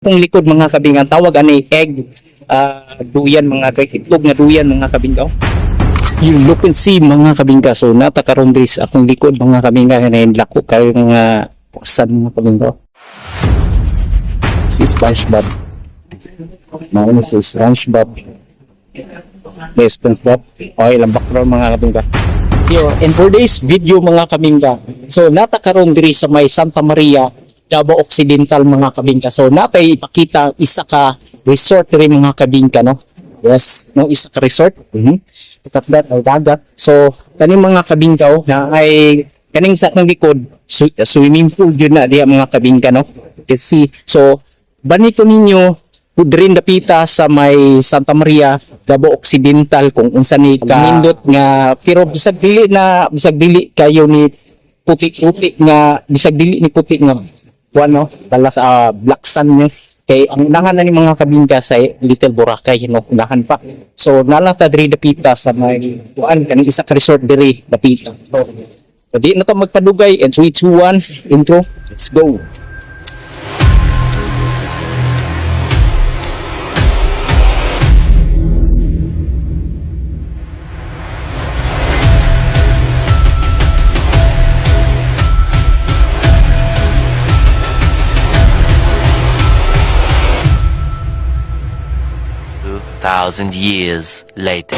Itong likod mga kabingan, tawag ani egg duyan mga itlog nga duyan mga kabingkaw. You look and see mga kabingka. So natakaroon diri sa akong likod mga kabingka na lako kayo mga pusan mga kabingkaw. Si SpongeBob. Mauna si SpongeBob. SpongeBob. Okay lang background mga kabingka. And for this video mga kabingka, so natakaroon diri sa may Santa Maria Davao Occidental mga kabingka. So natay ipakita isa ka resort rin mga kabingka, no? Yes, no, isa ka resort. Tatlat ay dagat. So kani mga kabingka na ay kaning sa akong likod swimming pool yun na diya mga kabingka, no? Kasi so banito ninyo pudrin dapita sa may Santa Maria Davao Occidental kung unsa ni ka nindot nga pero bisag dili kayo ni puti-puti nga bisag dili ni puti nga ano, dala sa Black Sun nyo. Kay ang unahan na ni mga kabingka sa Little Boracay, no? Unahan pa. So, nalang ta diri dapita sa may kuan kanang isa ka resort diri dapita. So, di na to magpadugay and 3, 2, 1 intro. Let's go. Thousand years later.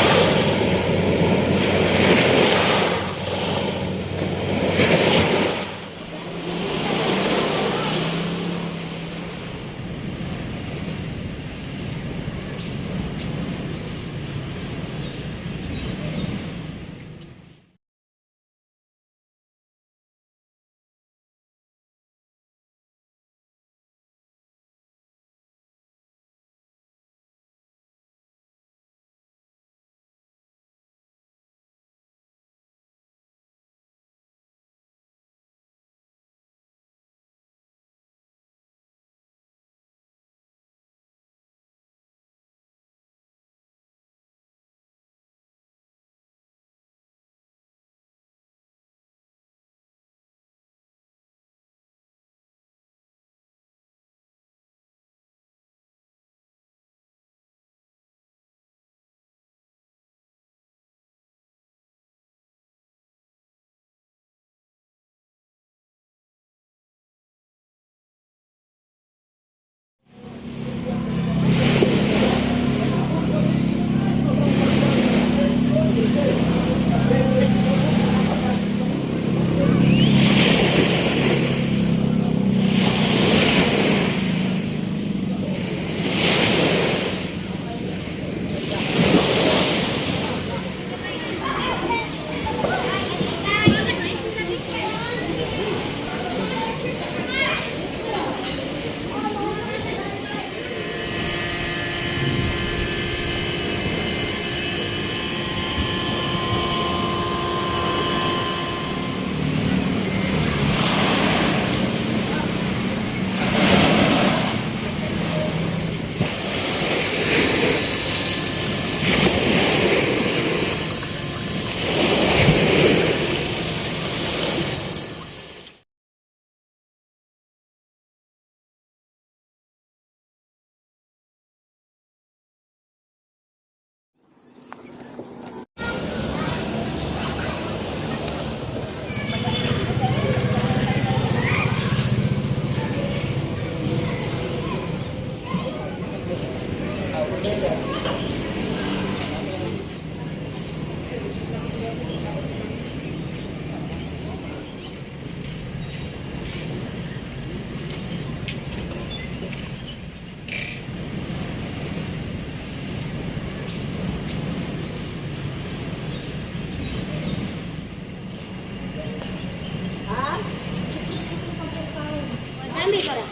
Dami ka ra.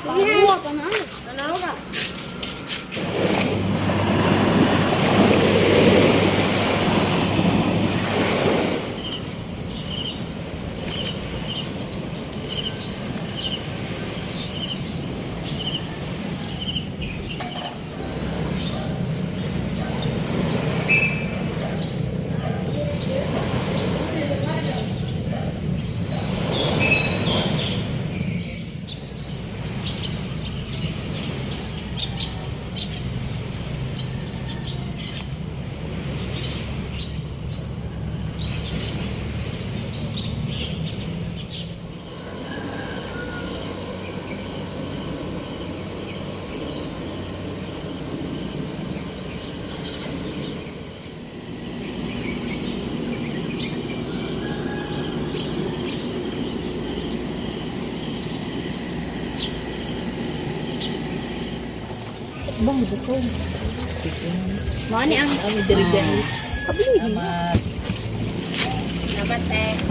Bago pa na. Ano ka? Bang, betul. Mana ang Diri guys. Salamat.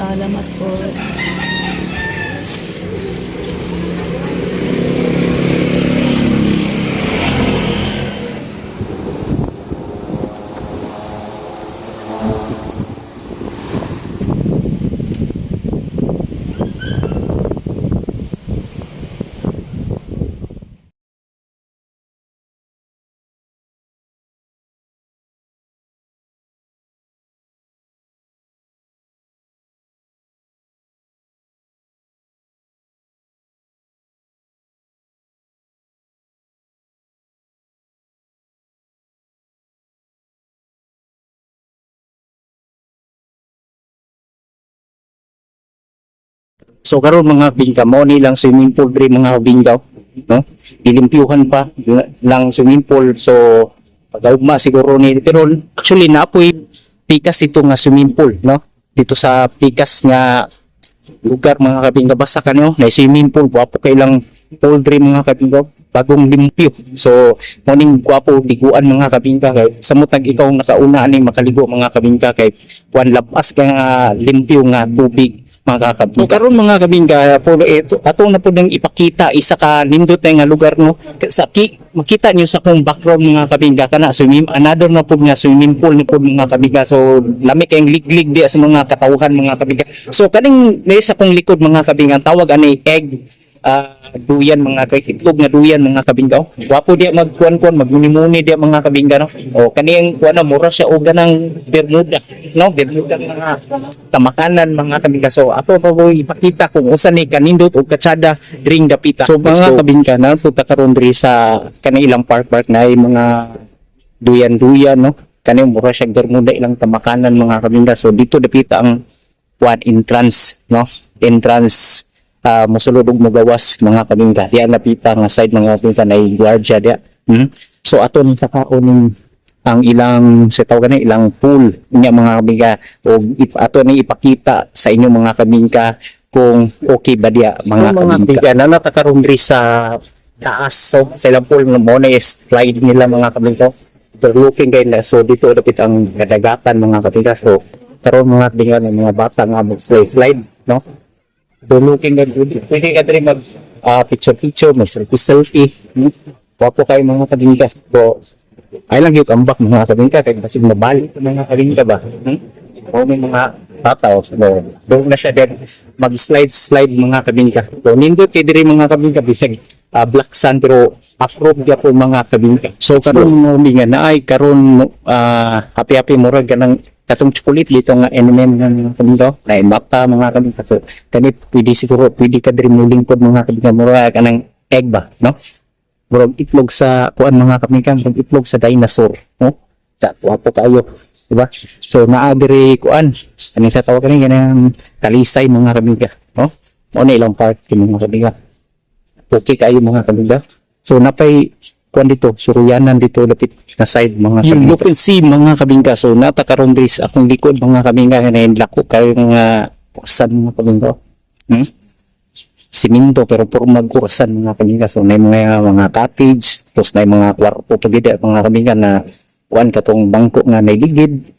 Alamat po. So karon mga bingka mo ni lang swimming pool diri mga bingka, no? Ilimpyuhan pa lang swimming pool, so pagkaugma siguro ni, pero actually naapoy pikas ito nga swimming pool, no? Dito sa pikas nga lugar mga kabingka, basta kanyo na swimming pool, wapo kay lang pool diri mga kabingka, bagong limpyo. So morning gwapo tiguan mga kabingka, kay samot nag ikaw nakauna ani makaligo mga kabingka, kay kuan labas ka nga limpyo nga tubig mga kabingka. So karon mga kabingka, puro ito ato na pud nang ipakita isa ka nindot nga lugar, no? Sa makita niyo sa kung background mga kabingka kana swimming, another na pud nga swimming pool ni pud mga kabingka. So lami kayong liglig di sa mga katawhan mga kabingka. So kaning sa kung likod mga kabingka, tawag ani egg duyan mga itlog nga duyan mga kabingka. Wapo dia magkuan-kuan magmuni-muni dia mga kabingka, no? O kaniyang kuan na mura siya og ganang bermuda, no? Bermuda mga tamakanan mga kabingka. So ato pa po ipakita kung usa ni kanindot og katsada ring dapita. So mga kabingka, na punta karon diri sa kanilang park na ay mga duyan-duyan, no? Kaniyang mura siya bermuda ilang tamakanan mga kabingka. So dito dapita ang kuan entrance, no? Entrance mosulod og mogawas mga kabingka. Diya napita nga side mga kabingka na guardia dia. So ato ni sa kaon ang ilang sa tawag ni ilang pool niya mga kabingka, o ato ni ipakita sa inyo mga kabingka kung okay ba diya mga kabingka. Na natakaron diri sa taas, so sa ilang pool mo na slide nila mga kabingka. Overlooking kay na, so dito dapit ang kadagatan mga kabingka. So karon mga kabingka ng mga bata nga mag slide, no? So looking at pwede ka rin mag picture, may selfie. Wapo kayo mga kabingka. So, ay lang yung ambak mga kabingka, kaya kasi mabalik mga kabingka ba? O may mga tataw. So, doon na siya din mag-slide mga kabingka. So, nindot kayo rin mga kabingka, bisag black sun, pero approve niya po mga kabingka. So, karon mo nga na ay, karon happy-happy mo rin ka ng katong chocolate dito nga M&M ng kabingka, na mata mga kabingka. So, kanit pwede siguro, pwede ka din muling po mga kabingka, mura ka ng egg ba, no? Murag itlog sa kuan mga kabingka, murag itlog sa dinosaur, no? Wapo kayo, diba? So, naadiri kuan, kaning sa tawag kaning ganang talisay mga kabingka, no? O na ilang part mga kabingka. Okay kayo mga kabingka. So, napay kuan dito, suruyanan dito lapit na side mga kabingka. You can see mga kabingka. So natakaron diri sa akong likod mga kabingka, na lako kayo nga kursan mga kabingka. Siminto pero puro magkursan mga kabingka. So na mga cottage, tapos na mga kwarto pagid mga kabingka na kuan katong bangko nga nailigid.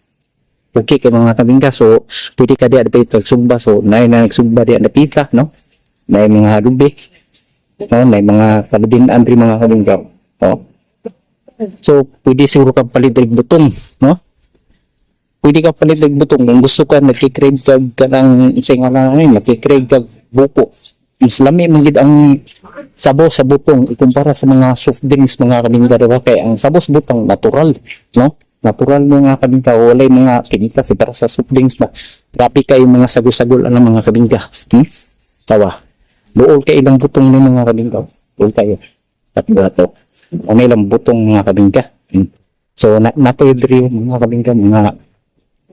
Okay kay mga kabingka. So pwede ka diya dapit nagsugba. So na nagsugba diya napita, no? Na mga lubi. No, may mga kalubin andri mga kabingka. Oh. So, pwede siguro kang palitig butong, no? Pwede ka palitig butong kung gusto ka, nagkikrave ka ng isang nagkikrave ka buko. Islami, magiging ang sabaw sa butong, ikumpara sa mga soft drinks mga kabingka, diba? Kaya ang sabaw sa butong, natural, no? Natural mga kabingka, walay mga kinika, para sa soft drinks ba? Grabe kayo mga sagol-sagol, mga kabingka. Tawa. Buol kayo ilang butong ng mga kabingka. Buol kayo. tatlo to. May lang butong mga kabingka. So nato diri mga kabingka, mga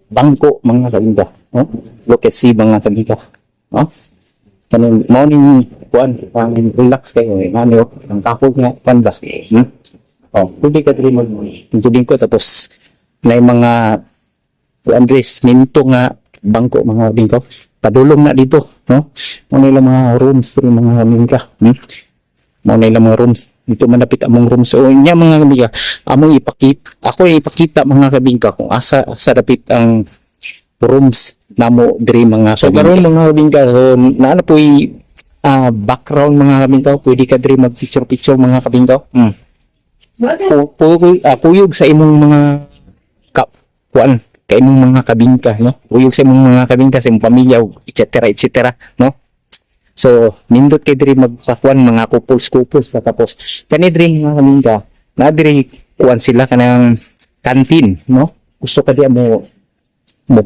bangko mga kabingka. No? Look at see mga kabingka. No? Kanang morning kuan, pang relax kayo eh. Ano, ang kapog nga canvas. Oh, pwede ka diri mag tuding ko tapos na mga Andres minto nga bangko mga kabingka. Padulong na dito, no? Mo nila mga rooms diri mga kabingka. Mo nila mga rooms dito manapit among rooms. So nya mga kabingka, among ipakita mga kabingka kung asa dapit ang rooms namo diri mga kabingka. So karon mga kabingka, so naano poy background mga kabingka, pwede ka diri mag picture mga kabingka. Puyog sa imong mga kuan kay imong mga kabingka, no? Puyog sa imong mga kabingka sa imong pamilya, etc., no? So, nindot kay diri magpakuan mga couples tapos kani diri mga kabingka, na diri kuan sila kanang kantin, no? Gusto ka di mo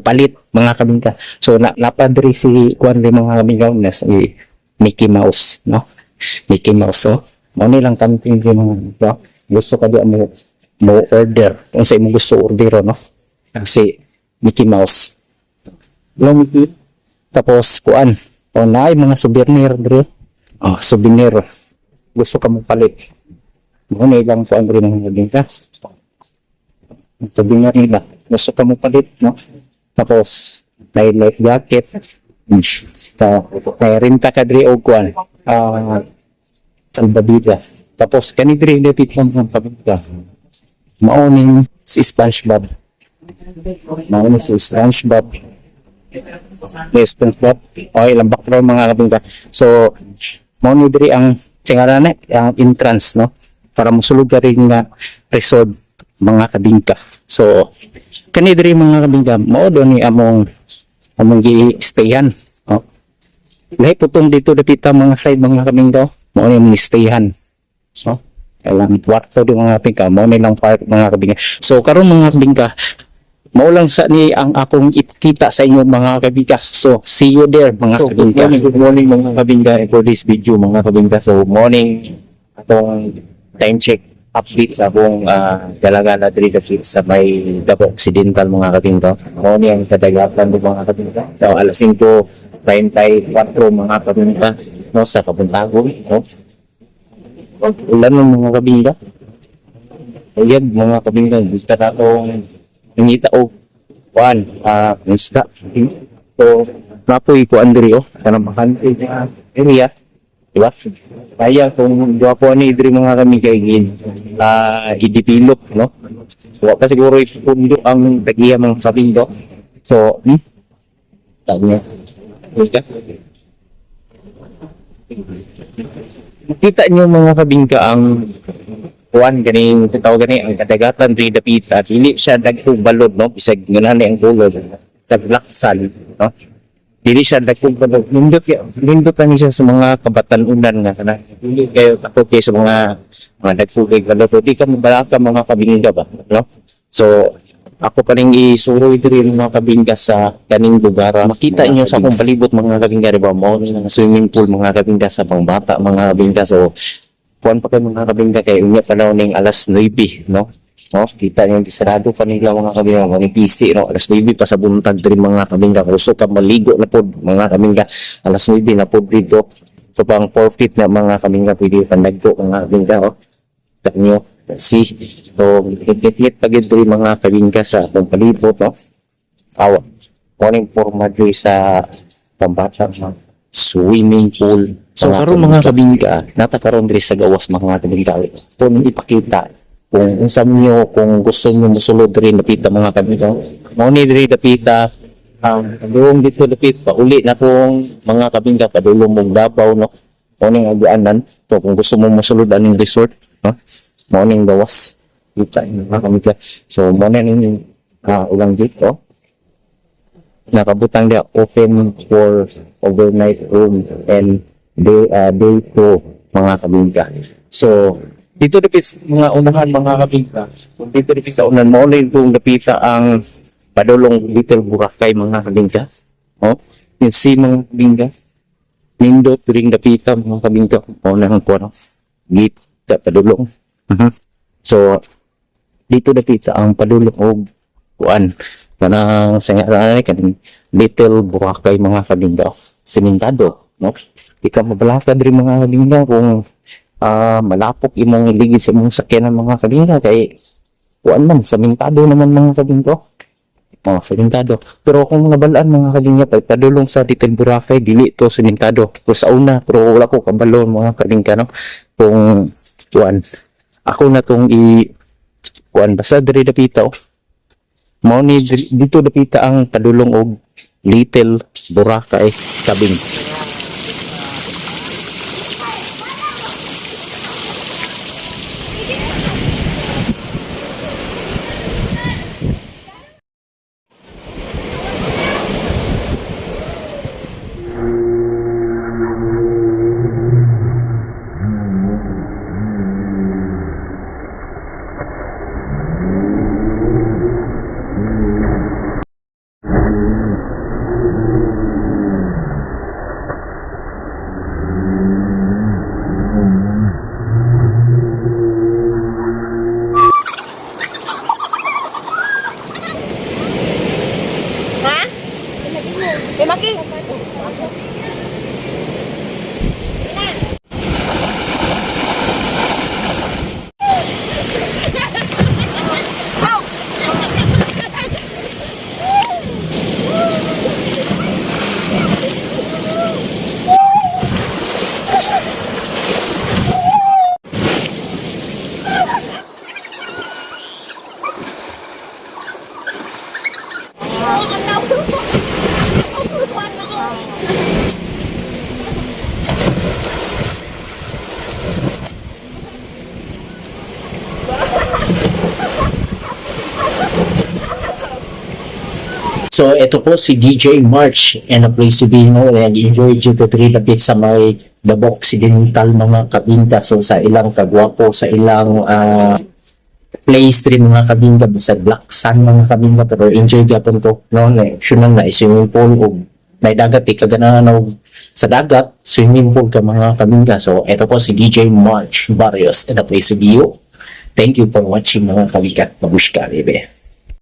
palit mga kabingka. So, napadiri si kuan ri mga kabingka na si Mickey Mouse, no? Mickey Mouse, so. Mao ni lang kantin ri mga kabingka. Gusto ka di mo order kung sa imong gusto order, no? Kasi Mickey Mouse. Mickey. Tapos kuan, o naay mga souvenir dre. Oh, souvenir. Gusto ka mo palit. Mo na ilang kuan dre mga kabingka. Souvenir nila. Gusto ka mo palit, no? Tapos may life jacket. May renta ka dre og kuan. Salvavidas. Tapos kani dre dapit lang sa kabingka. Mao si SpongeBob. Mao si SpongeBob. SpongeBob. Okay, ilang background mga kabingka. So, mao ni diri ang tingalan ang entrance, no? Para mosulod ka rin nga resort mga kabingka. So, kani diri mga kabingka, mao do ni among gi-stayan. No? Lahi putong dito dapita mga side mga kabingka, mao ni among stayhan. No? Kailang kwarto di mga kabingka, mao ni lang park mga kabingka. So, karon mga kabingka, mao lang sa ni ang akong ipakita sa inyo mga kabingka. So, see you there mga kabingka. Good morning mga kabingka for this video mga kabingka. So, morning atong time check update sa akong dalaga na diri sa may Davao Occidental mga kabingka. Mao ni ang kadagatan do mga kabingka. So, alas 5:34 mga kabingka, no, sa Kabuntagon, no. Ulan ng mga kabingka. Ayan mga kabingka, gusto na akong nangita o kuan isda. So napoy kuan diri kanang bakante nga area, di ba? Kaya kung gapo ni diri mga kami kay i-develop, no? So pa siguro ipundo ang tagiya mga kabingka. So tanya okay. Makita niyo mga kabingka ang kuan ganing tawag gani ang kadagatan diri dapita, dili siya dagkog balod, no, bisag nganani ang kulod sa laksan, no, dili siya dagkog balod. Nindot ni siya sa mga kabatan-unan nga kana dili kayo takot kay sa mga dagkog balod, di ka mabalaka mga kabingka ba, no. So ako pa ring isuroy diri mga kabingka sa kaning lugar. Makita niyo sa akong palibot mga kabingka, diba, mo ng swimming pool mga kabingka sa pangbata mga kabingka. So kuan pa kayo mga kabingka kay unya pa daw ning alas 9, no? No, kita niyo sarado pa nila mga kabingka, mga PC, no, alas 9 pa sa buntag diri mga kabingka. Gusto ka maligo na pod mga kabingka, alas 9 na pod dito. So pang forfeit na mga kabingka, pwede pandagko mga kabingka, oh. Tanyo si so hit pagid diri mga kabingka sa atong palibot, no. Awa morning forma diri sa pambata swimming pool. So karon mga kabingka, nata karon diri sa gawas mga kabingka. Kung ipakita kung unsa niyo, kung gusto niyo mosulod diri dapita mga kabingka. Mao ni diri dapita padulong dito dapit pa uli na kung mga kabingka padulong mong Davao, no. Mao ning agianan. So kung gusto mo mosulod aning resort, no. Mao ning gawas kita mga kabingka. So mao ning ulang dito. Nakabutang dia open for overnight room and day to mga kabingka. So dito dapit mga unahan mga kabingka. Dito dapit sa unahan mo ulit kung dapita ang padulong Little Boracay mga kabingka. Oh, yung si mga kabingka. Nindot ring dapita mga kabingka. Mao na ang kuno. Gate padulong. So dito dapita ang padulong og kuan kanang sa ngaran kaning Little Boracay mga kabingka, simentado, no? Di ka mabalaka diri mga kabingka kung malapok imong ligid sa imong sakyanan mga kabingka kay kuan man simentado naman mga kabingka. Simentado. Pero kung nabalaan mga kabingka pag padulong sa Little Boracay dili to simentado. Pero sa una pero wala ko kabalo mga kabingka, no? Kung kuan ako na tong kuan basta diri dapita mao ni dito dapita ang padulong og Little Boracay Cabins. So, ito po si DJ March and a place to be, no? And enjoy dito rin a bit sa may Davao Occidental mga kabinka. So, sa ilang kagwapo, sa ilang place rin mga kabinka, sa Black Sun mga kabinka. Pero enjoy gapon ko, no? Na swimming pool o may dagat, ikaganaw sa dagat, swimming pool ka mga kabinka. So, ito po si DJ March Barrios and a place to be. Thank you for watching mga kabinka. Mabush ka, bebe.